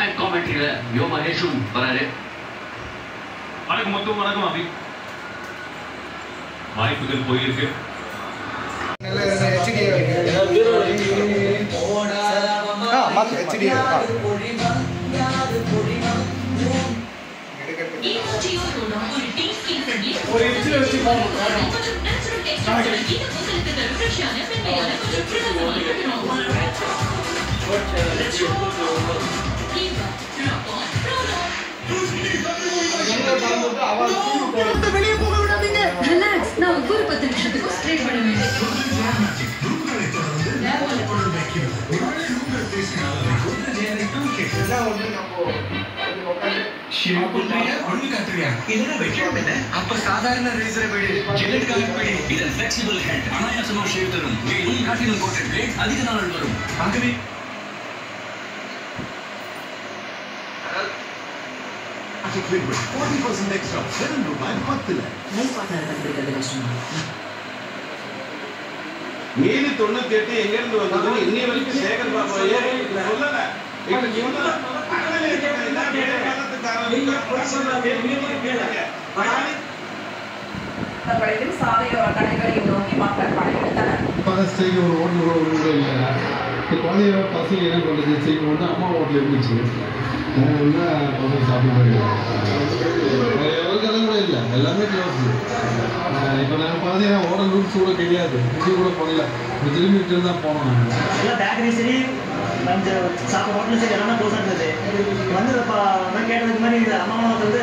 And காமெண்ட்ரியில யோ மகேஷும் வராரு. வணக்கம் மொத்தம், வணக்கம் அபி. வாய்ப்புகள் போயிருக்கு. ரிலாக்ஸ், நான் ஒவ்வொரு 10 நிமிஷத்துக்கும் ஸ்ப்ரே பண்ணுவேன். அப்ப சாதாரண ரேசரை விட ஜெல்லட் கலர் பிடி. இது ஃபிளெக்சிபிள் ஹெட், அனாயாசமா ஷேவ் தரும். மேலும் பிளாட்டினம் கோட்டட் பிளேட் அதிக நாள் வரும். ஆகவே liquid 40% extra 7 ரூபாய் 10ல லைஃப் பார்ட்னர் கண்டுபிடிக்கிறது கஷ்டமா? 798 எங்க இருந்து வந்தது இன்னைய வரைக்கும் சேகர் பாபாயே சொல்லல. இப்ப இவங்க அகல இந்த வேலைக்காரத்துக்காரங்க பிரச்சனை கேளுங்க. பழைய சாலையோர கடைகளை நோக்கி மக்கள் படையெடுத்தனர். பதஸ்டைக்கு ஒரு ஹோட்டல் கூட இல்லை. குழந்தைய பசங்க என்ன பண்ணுறது, சரி வந்து அம்மா ஹோட்டல் இருந்துச்சு, அவங்க வந்து பசங்க சாப்பிட எவ்வளோ கூட இல்லை, எல்லாமே க்ளோஸ். இப்போ நாங்கள் பார்த்தீங்கன்னா ஹோட்டல் ரூம்ஸ் கூட கிடையாது, இது கூட பண்ணல, திரும்பி விட்டு தான் போனோம். நாங்கள் எல்லாம் பேக்கரி சரி சாப்பிட ஹோட்டலும் சரி எல்லாமே க்ளோஸாக இருந்தது. வந்து நான் கேட்டதுக்கு மாதிரி அம்மா வந்து